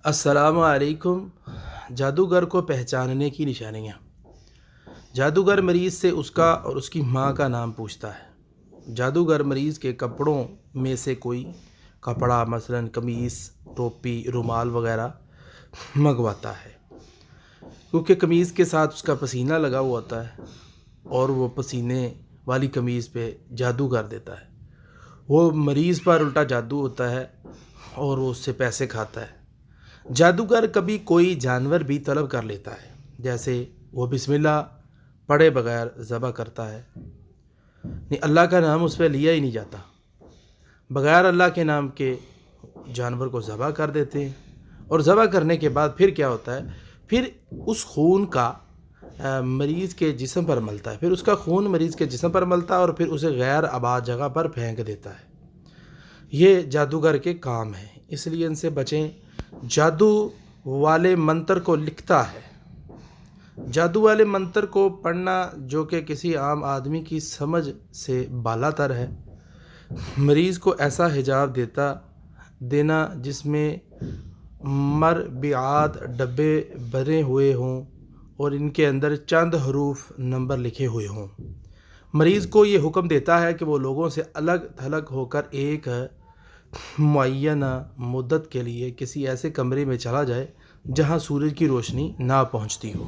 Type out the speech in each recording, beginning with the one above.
السلام علیکم۔ جادوگر کو پہچاننے کی نشانیاں۔ جادوگر مریض سے اس کا اور اس کی ماں کا نام پوچھتا ہے۔ جادوگر مریض کے کپڑوں میں سے کوئی کپڑا مثلاً قمیص، ٹوپی، رومال وغیرہ منگواتا ہے، کیونکہ قمیص کے ساتھ اس کا پسینہ لگا ہوا ہوتا ہے اور وہ پسینے والی قمیص پہ جادو کر دیتا ہے۔ وہ مریض پر الٹا جادو ہوتا ہے اور وہ اس سے پیسے کھاتا ہے۔ جادوگر کبھی کوئی جانور بھی طلب کر لیتا ہے، جیسے وہ بسم اللہ پڑھے بغیر ذبح کرتا ہے، اللہ کا نام اس پہ لیا ہی نہیں جاتا، بغیر اللہ کے نام کے جانور کو ذبح کر دیتے ہیں۔ اور ذبح کرنے کے بعد پھر کیا ہوتا ہے، پھر اس خون کا مریض کے جسم پر ملتا ہے، پھر اس کا خون مریض کے جسم پر ملتا ہے اور پھر اسے غیر آباد جگہ پر پھینک دیتا ہے۔ یہ جادوگر کے کام ہے، اس لیے ان سے بچیں۔ جادو والے منتر کو لکھتا ہے۔ جادو والے منتر کو پڑھنا جو کہ کسی عام آدمی کی سمجھ سے بالا تر ہے، مریض کو ایسا حجاب دینا جس میں مربعات ڈبے بنے ہوئے ہوں اور ان کے اندر چند حروف نمبر لکھے ہوئے ہوں۔ مریض کو یہ حکم دیتا ہے کہ وہ لوگوں سے الگ تھلگ ہو کر ایک معینہ مدت کے لیے کسی ایسے کمرے میں چلا جائے جہاں سورج کی روشنی نہ پہنچتی ہو۔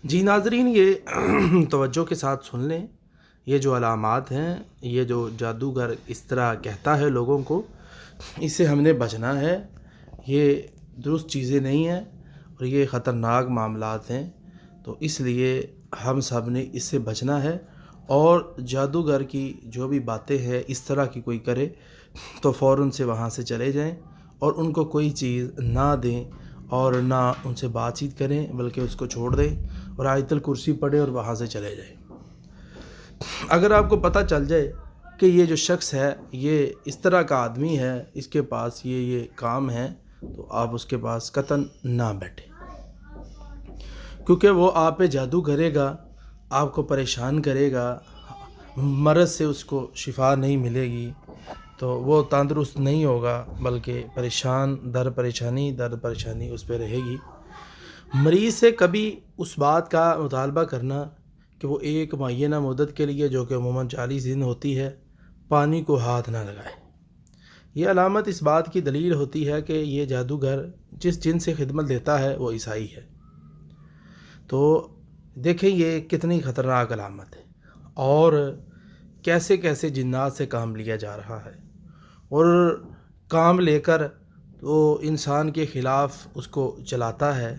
جی ناظرین، یہ توجہ کے ساتھ سن لیں، یہ جو علامات ہیں، یہ جو جادوگر اس طرح کہتا ہے لوگوں کو، اس سے ہم نے بچنا ہے۔ یہ درست چیزیں نہیں ہیں اور یہ خطرناک معاملات ہیں، تو اس لیے ہم سب نے اس سے بچنا ہے۔ اور جادوگر کی جو بھی باتیں ہیں اس طرح کی کوئی کرے تو فوراً سے وہاں سے چلے جائیں اور ان کو کوئی چیز نہ دیں اور نہ ان سے بات چیت کریں، بلکہ اس کو چھوڑ دیں اور آیت الکرسی پڑھیں اور وہاں سے چلے جائیں۔ اگر آپ کو پتہ چل جائے کہ یہ جو شخص ہے یہ اس طرح کا آدمی ہے، اس کے پاس یہ کام ہے، تو آپ اس کے پاس قطعاً نہ بیٹھیں، کیونکہ وہ آپ پہ جادو کرے گا، آپ کو پریشان کرے گا، مرض سے اس کو شفا نہیں ملے گی، تو وہ تندرست نہیں ہوگا، بلکہ پریشانی اس پہ رہے گی۔ مریض سے کبھی اس بات کا مطالبہ کرنا کہ وہ ایک معینہ مدت کے لیے، جو کہ عموماً 40 دن ہوتی ہے، پانی کو ہاتھ نہ لگائے۔ یہ علامت اس بات کی دلیل ہوتی ہے کہ یہ جادوگر جس جن سے خدمت دیتا ہے وہ عیسائی ہے۔ تو دیکھیں یہ کتنی خطرناک علامت ہے اور کیسے کیسے جنات سے کام لیا جا رہا ہے، اور کام لے کر تو انسان کے خلاف اس کو چلاتا ہے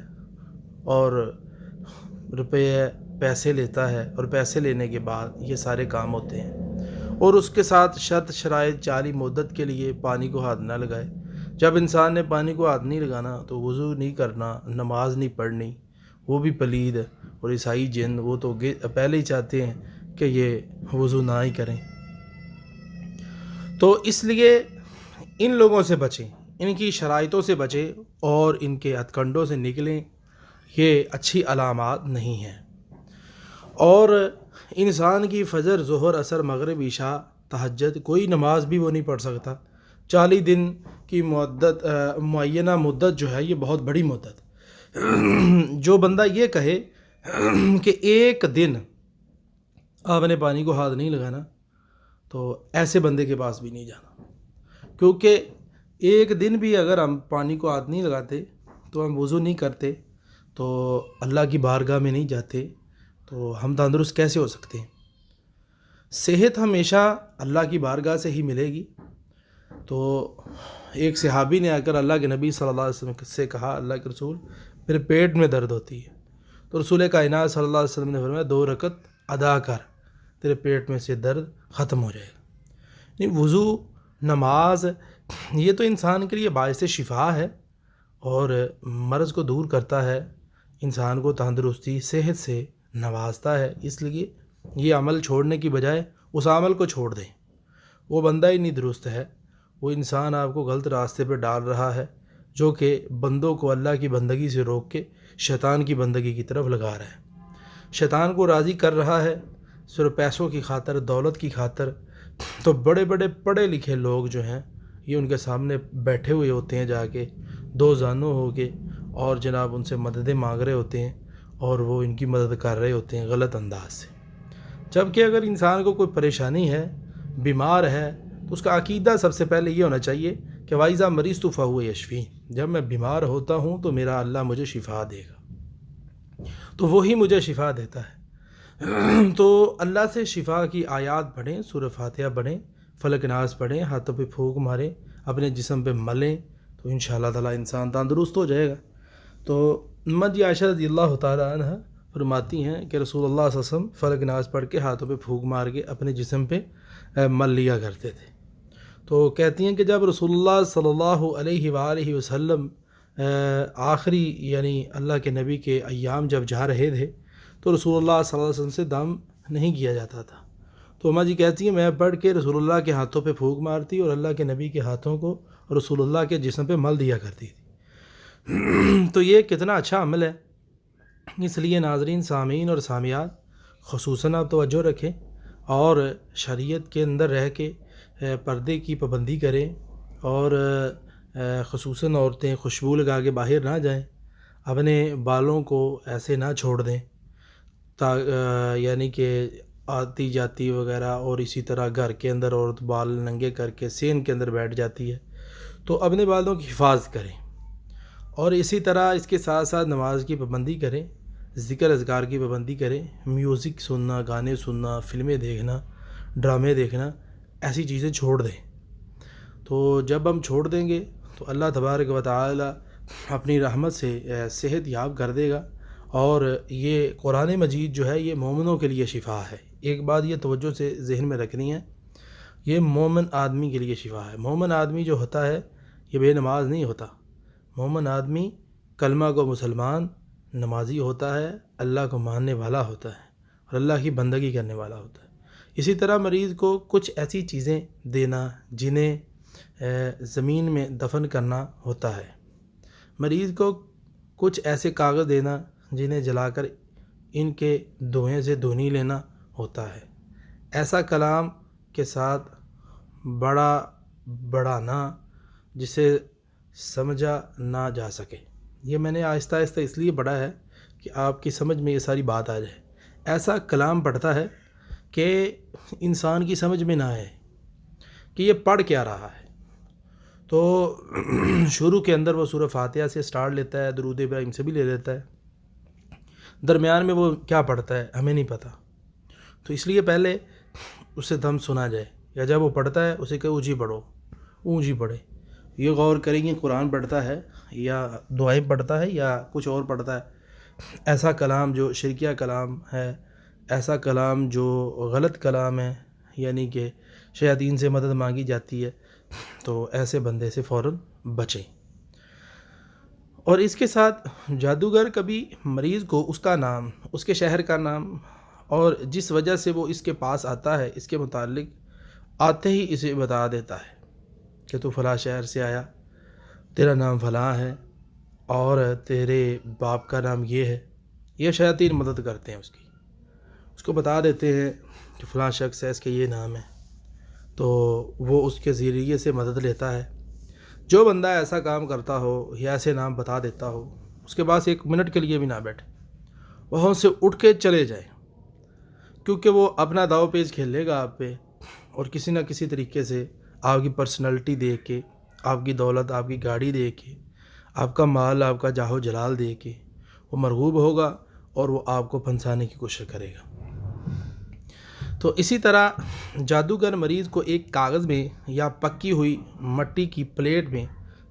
اور پیسے لیتا ہے، اور پیسے لینے کے بعد یہ سارے کام ہوتے ہیں، اور اس کے ساتھ شرط شرائط 40 مدت کے لیے پانی کو ہاتھ نہ لگائے۔ جب انسان نے پانی کو ہاتھ نہیں لگانا تو وضو نہیں کرنا، نماز نہیں پڑھنی، وہ بھی پلید۔ اور عیسائی جن وہ تو پہلے ہی چاہتے ہیں کہ یہ وضو نہ ہی کریں۔ تو اس لیے ان لوگوں سے بچیں، ان کی شرائطوں سے بچیں اور ان کے ہتھ کنڈوں سے نکلیں، یہ اچھی علامات نہیں ہیں۔ اور انسان کی فجر، ظہر، عصر، مغرب، عشاء، تہجد کوئی نماز بھی وہ نہیں پڑھ سکتا۔ 40 دن کی مدت، معینہ مدت جو ہے، یہ بہت بڑی مدت۔ جو بندہ یہ کہے کہ ایک دن آپ نے پانی کو ہاتھ نہیں لگانا، تو ایسے بندے کے پاس بھی نہیں جانا، کیونکہ ایک دن بھی اگر ہم پانی کو ہاتھ نہیں لگاتے تو ہم وضو نہیں کرتے تو اللہ کی بارگاہ میں نہیں جاتے، تو ہم تندرست کیسے ہو سکتے ہیں؟ صحت ہمیشہ اللہ کی بارگاہ سے ہی ملے گی۔ تو ایک صحابی نے آ کر اللہ کے نبی صلی اللہ علیہ وسلم سے کہا، اللہ کے رسول میرے پیٹ میں درد ہوتی ہے، تو رسول کائنات صلی اللہ علیہ وسلم نے فرمایا 2 رکعت ادا کر، تیرے پیٹ میں سے درد ختم ہو جائے گا۔ وضو، نماز، یہ تو انسان کے لیے باعث شفا ہے اور مرض کو دور کرتا ہے، انسان کو تندرستی، صحت سے نوازتا ہے۔ اس لیے یہ عمل چھوڑنے کی بجائے اس عمل کو چھوڑ دیں۔ وہ بندہ ہی نہیں درست ہے، وہ انسان آپ کو غلط راستے پہ ڈال رہا ہے، جو کہ بندوں کو اللہ کی بندگی سے روک کے شیطان کی بندگی کی طرف لگا رہا ہے، شیطان کو راضی کر رہا ہے صرف پیسوں کی خاطر، دولت کی خاطر۔ تو بڑے بڑے پڑھے لکھے لوگ جو ہیں، یہ ان کے سامنے بیٹھے ہوئے ہوتے ہیں جا کے، دو زانو ہو کے اور جناب ان سے مددیں مانگ رہے ہوتے ہیں اور وہ ان کی مدد کر رہے ہوتے ہیں غلط انداز سے. جبکہ اگر انسان کو کوئی پریشانی ہے، بیمار ہے، تو اس کا عقیدہ سب سے پہلے یہ ہونا چاہیے کہ وَإِذَا مَرِضْتُ فَهُوَ يَشْفِينِ، جب میں بیمار ہوتا ہوں تو میرا اللہ مجھے شفا دے گا، تو وہی مجھے شفا دیتا ہے. تو اللہ سے شفا کی آیات پڑھیں، سورہ فاتحہ پڑھیں، فلق ناس پڑھیں، ہاتھوں پہ پھونک ماریں، اپنے جسم پہ ملیں، تو انشاءاللہ تعالیٰ انسان تندرست ہو جائے گا. تو امت عائشہ رضی اللہ تعالیٰ عنہ فرماتی ہیں کہ رسول اللہ صلی اللہ علیہ وسلم فلق ناس پڑھ کے ہاتھوں پہ پھونک مار کے اپنے جسم پہ مل لیا کرتے تھے. تو کہتی ہیں کہ جب رسول اللہ صلی اللہ علیہ وآلہ وسلم آخری یعنی اللہ کے نبی کے ایام جب جا رہے تھے تو رسول اللہ صلی اللہ علیہ وسلم سے دم نہیں کیا جاتا تھا. تو اماں جی کہتی ہیں میں پڑھ کے رسول اللہ کے ہاتھوں پہ پھونک مارتی اور اللہ کے نبی کے ہاتھوں کو رسول اللہ کے جسم پہ مل دیا کرتی تھی. تو یہ کتنا اچھا عمل ہے. اس لیے ناظرین، سامعین اور سامعات، خصوصاً آپ توجہ رکھیں اور شریعت کے اندر رہ کے پردے کی پابندی کریں، اور خصوصاً عورتیں خوشبو لگا کے باہر نہ جائیں، اپنے بالوں کو ایسے نہ چھوڑ دیں یعنی کہ آتی جاتی وغیرہ، اور اسی طرح گھر کے اندر عورت بال ننگے کر کے سین کے اندر بیٹھ جاتی ہے، تو اپنے بالوں کی حفاظت کریں. اور اسی طرح اس کے ساتھ ساتھ نماز کی پابندی کریں، ذکر اذکار کی پابندی کریں، میوزک سننا، گانے سننا، فلمیں دیکھنا، ڈرامے دیکھنا، ایسی چیزیں چھوڑ دیں. تو جب ہم چھوڑ دیں گے تو اللہ تبارک و تعالی اپنی رحمت سے صحت یاب کر دے گا. اور یہ قرآن مجید جو ہے یہ مومنوں کے لیے شفا ہے. ایک بات یہ توجہ سے ذہن میں رکھنی ہے، یہ مومن آدمی کے لیے شفا ہے. مومن آدمی جو ہوتا ہے یہ بے نماز نہیں ہوتا. مومن آدمی کلمہ کو مسلمان نمازی ہوتا ہے، اللہ کو ماننے والا ہوتا ہے اور اللہ کی بندگی کرنے والا ہوتا ہے. اسی طرح مریض کو کچھ ایسی چیزیں دینا جنہیں زمین میں دفن کرنا ہوتا ہے. مریض کو کچھ ایسے کاغذ دینا جنہیں جلا کر ان کے دھوئیں سے دھونی لینا ہوتا ہے. ایسا کلام کے ساتھ بڑھانا جسے سمجھا نہ جا سکے. یہ میں نے آہستہ آہستہ اس لیے پڑھا ہے کہ آپ کی سمجھ میں یہ ساری بات آ جائے. ایسا کلام پڑھتا ہے کہ انسان کی سمجھ میں نہ آئے کہ یہ پڑھ کیا رہا ہے. تو شروع کے اندر وہ سورہ فاتحہ سے سٹارٹ لیتا ہے، درود ابراہیم سے بھی لے لیتا ہے، درمیان میں وہ کیا پڑھتا ہے ہمیں نہیں پتہ. تو اس لیے پہلے اسے دم سنا جائے، یا جب وہ پڑھتا ہے اسے کہ اونچی پڑھو، اونچی پڑھے. یہ غور کریں گے قرآن پڑھتا ہے یا دعائیں پڑھتا ہے یا کچھ اور پڑھتا ہے. ایسا کلام جو شرکیہ کلام ہے، ایسا کلام جو غلط کلام ہے، یعنی کہ شیاطین سے مدد مانگی جاتی ہے، تو ایسے بندے سے فوراً بچیں. اور اس کے ساتھ جادوگر کبھی مریض کو اس کا نام، اس کے شہر کا نام اور جس وجہ سے وہ اس کے پاس آتا ہے اس کے متعلق آتے ہی اسے بتا دیتا ہے کہ تو فلاں شہر سے آیا، تیرا نام فلاں ہے اور تیرے باپ کا نام یہ ہے. یہ شیاطین مدد کرتے ہیں اس کو بتا دیتے ہیں کہ فلاں شخص ہے، اس کے یہ نام ہے، تو وہ اس کے ذریعے سے مدد لیتا ہے. جو بندہ ایسا کام کرتا ہو یا ایسے نام بتا دیتا ہو، اس کے پاس ایک منٹ کے لیے بھی نہ بیٹھے، وہاں سے اٹھ کے چلے جائے، کیونکہ وہ اپنا داؤ پیچ کھیل لے گا آپ پہ، اور کسی نہ کسی طریقے سے آپ کی پرسنالٹی دیکھ کے، آپ کی دولت، آپ کی گاڑی دیکھ کے، آپ کا مال، آپ کا جاہ و جلال دیکھ کے وہ مرغوب ہوگا اور وہ آپ کو پھنسانے کی کوشش کرے گا. تو اسی طرح جادوگر مریض کو ایک کاغذ میں یا پکی ہوئی مٹی کی پلیٹ میں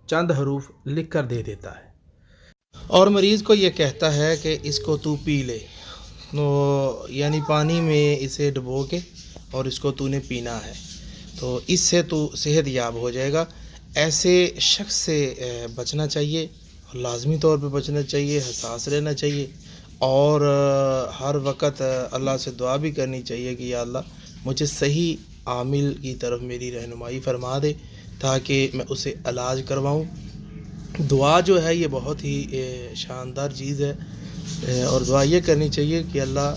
چند حروف لکھ کر دے دیتا ہے اور مریض کو یہ کہتا ہے کہ اس کو تو پی لے. تو یعنی پانی میں اسے ڈبو کے اور اس کو تو نے پینا ہے، تو اس سے تو صحت یاب ہو جائے گا. ایسے شخص سے بچنا چاہیے، لازمی طور پہ بچنا چاہیے، حساس رہنا چاہیے، اور ہر وقت اللہ سے دعا بھی کرنی چاہیے کہ یا اللہ مجھے صحیح عامل کی طرف میری رہنمائی فرما دے تاکہ میں اسے علاج کرواؤں. دعا جو ہے یہ بہت ہی شاندار چیز ہے، اور دعا یہ کرنی چاہیے کہ اللہ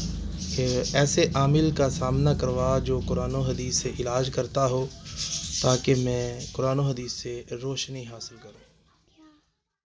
ایسے عامل کا سامنا کروا جو قرآن و حدیث سے علاج کرتا ہو، تاکہ میں قرآن و حدیث سے روشنی حاصل کروں.